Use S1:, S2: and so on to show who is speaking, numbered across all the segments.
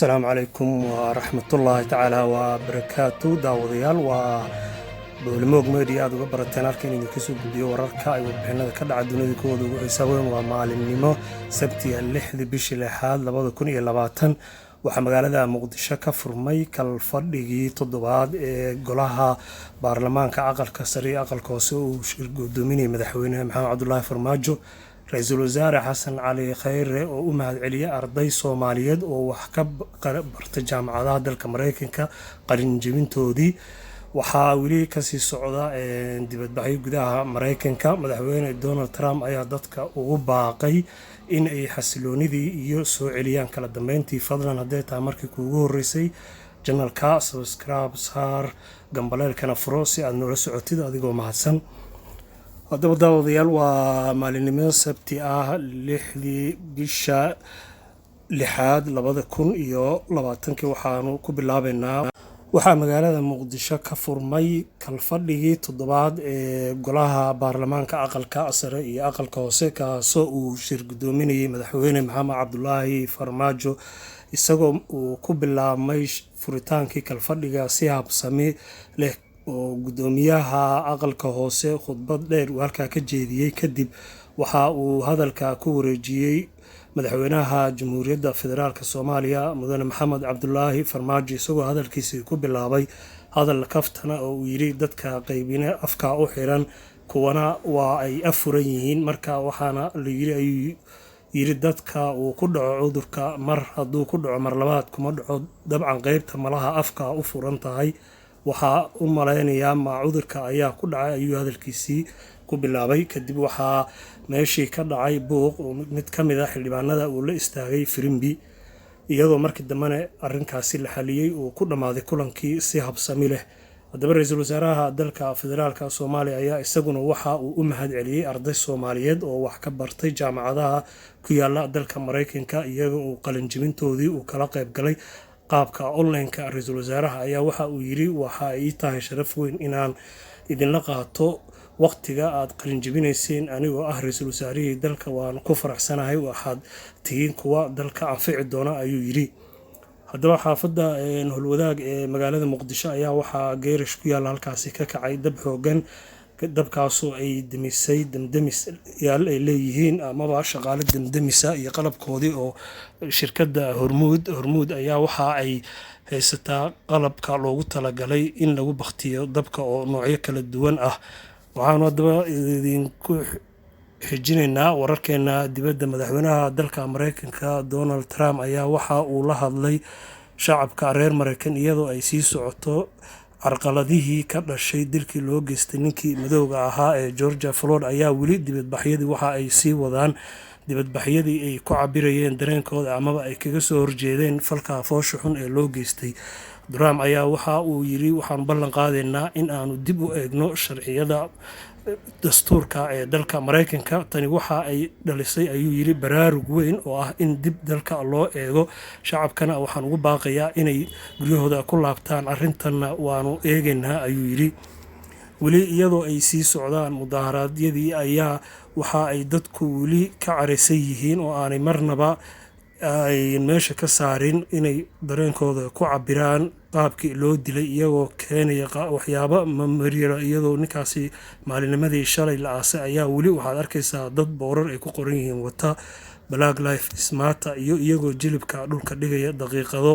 S1: السلام عليكم ورحمة الله تعالى وبركاته داوديال بولموج ميديا aad uga barateen halkan idin kasoo gudbiyo wararka ay warbixinada ka dhaca dunida kooda ugu xisaabeen waa maalinimo sabtiga 6 bishii 6 2020 waxaa magaalada Muqdisho ka furmay kalfadhigii toddobaad ee golaha baarlamaanka aqalka sare aqalka hoose uu shirgudoominay madaxweynaha Maxamed Cabdullaahi Farmaajo ra'iisul wasaare Xasan Cali Khayre oo u mahadceliyay arday Soomaaliyeed oo wax ka bartay jaamacadaha dalka Mareykanka qalin jebintoodii waxaa weli kasii socda dibadbaxyo gudaha Mareykanka madaxweyne Donald Trump ayaa dadka ugu baaqay in ay xasiloonidii iyo soo celiyaan kala dambeyntii fadlan haday tahay markii ugu horeysay channelka subscribe saar gambaleelkana furo si aad noola socotid adigoo mahadsan haddaba daawadayaal waa maalinimo sabti ah 6 bisha 6 2020 waxaanu ku bilaabeynaa waxaa magaalada Muqdisho ka furmay kalfadhigii toddobaad ee golaha baarlamaanka aqalka sare iyo aqalka hoose kaasoo uu shirgudoominayay madaxweyne Maxamed Cabdullaahi Farmaajo isagoo uu ku bilaabmay furitaankii kalfadhiga si habsami leh oo gudoomiyaha aqalka hoose khudbad dheer uu halka ka jeediyay kadib waxa uu hadalka ku wareejiyay madaxweynaha Jamhuuriyadda Federaalka Soomaaliya mudane Maxamed Cabdullaahi Farmaajo isagoo hadalkiisa ku bilaabay hadal kaftana oo uu yiri dadka qaybina afka u xiran kuwana waa ay afuran yihiin marka waxaana la yiri dadka uu ku dhaco cudurka mar hadduu ku dhaco mar labaad kuma dhaco dabcan qaybta malaha afka u furan tahay waxa u maleynayaa ma cudurka ayaa ku dhacay ayuu hadalkiisii ku bilaabay kadib waxaa meeshii ka dhacay buuq mid ka mid ah xildhibaanada uu la istaagay Firimbi iyadoo markii dambana arrinkaasi la xaliyay oo ku dhamaaday kulankii si habsami leh haddaba ra'iisul wasaaraha dalka federaalka Soomaaliya ayaa isaguna waxa uu u mahadceliyay arday Soomaaliyeed oo wax ka bartay jaamacadaha ku yaala dalka Mareykanka iyagoo uu qalin jebintoodii uu kala qayb galay qaabka online-ka ra'iisul wasaaraha ayaa waxa uu yiri waxa ay tahay sharaf weyn inaan idinla qaato waqtiga aad qalin jebinayseen anigoo ah ra'iisul wasaarihii dalka waan ku faraxsanahay waxaad tihiin kuwa dalka anfici doona ayuu yiri haddaba xaafadda Holwadaag ee magaalada Muqdisho ayaa waxaa geerish ku yaala halkaasi ka kacay dab xoogan dabkaasoo ay demisay damdamis yaal ay leeyihiin amaba shaqaale damdamisa iyo qalabkoodii oo shirkadda Hormuud ayaa waxa ay haysataa qalabka loogu talagalay in lagu baqtiyo dabka oo noocyo kala duwan ah waxaan haddaba idinku xijinaynaa wararkeena dibadda madaxweynaha dalka Mareykanka Donald Trump ayaa waxa uu la hadlay shacabka reer Mareykan iyadoo ay sii socoto carqaladihii ka dhashay dilkii loo geystay ninkii madowga ahaa ee George Floyd ayaa weli dibadbaxyadii waxa ay sii wadaan dibadbaxyadii ay ku cabirayeen dareenkooda amaba ay kaga soo horjeedeen falka foosho xun ee loo geystay Trump ayaa waxa uu yiri waxaan ballan qaadeynaa in aanu dib u eegno sharciyada dastuurka ee dalka Mareykanka tani waxa ay dhalisay ayuu yiri baraarug weyn oo ah in dib dalka loo eego shacabkana waxaan ugu baaqayaa inay guryahooda ku laabtaan arrintanna waanu eegaynaa ayuu yiri weli iyadoo ay sii socdaan mudaharaadyadii ayaa waxa ay dadku weli ka careysan yihiin oo aanay marnaba ay meesha ka saarin inay dareenkooda ku cabiraan qaabkii loo dilay iyagoo keenaya waxyaabo mamariyada iyadoo ninkaasi maalinimadii shalay la aasay ayaa weli waxaad arkaysaa dad boorar ay ku qoran yihiin wata Black Lives Matter iyo iyagoo jilibka dhulka dhigaya daqiiqado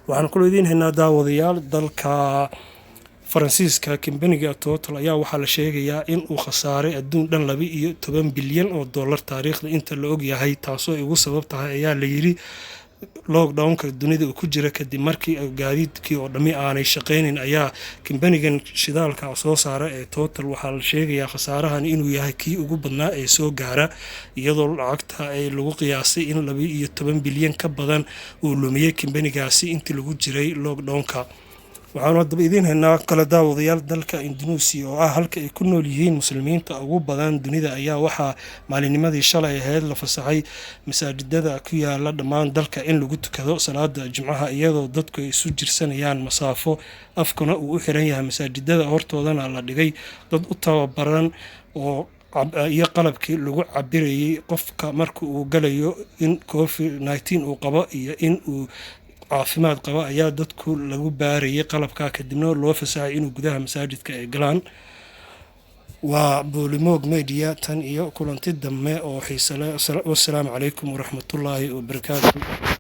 S1: waxaan ku leeyahay haynaa daawadayaal dalka Faransiiska Kimbaniga Total ayaa waxaa la sheegayaa in uu khasaaray adduun dhan 12 bilyan oo dollar taariikhda inta la og yahay taasoo ugu sabab tahay ayaa la yiri lockdown-ka dunida ku jira kadib markii gaadiidkii oo dhami aanay shaqeynin ayaa Kimbanigan shidaalka soo saara ee Total waxaa la sheegayaa khasaarahan inuu yahay kii ugu badnaa ee soo gaara iyadoo lacagta ay lagu qiyaasay in 12 bilyan ka badan uu lumiyay Kimbanigaasi intii lagu jiray lockdown-ka waxaan hadaba idin haynaa kala daawadayaal dalka Indonesia oo ah halka ay ku nool yihiin muslimiinta ugu badan dunida ayaa waxaa maalinimadii shalay ahayd la fasaxay masaajidada ku yaala dhammaan dalka in lagu tukado salaada Jimcaha iyadoo dadku ay isu jirsanayaan masaafo afkuna uu u xiran yahay masaajidada hortoodana la dhigay dad u tababaran oo iyo qalabkii lagu cabirayay qofka marka uu galayo in COVID-19 uu qabo iyo in uu caafimaad qaba ayaa dadku lagu baarayay qalabka kadibna loo fasaxay inuu gudaha masaajidka ay galaan. waa Boolimoog Media tan iyo kulanti dambe oo xiiso leh. Wassalaamu calaykum waraxmatullaahi wabarakaatu.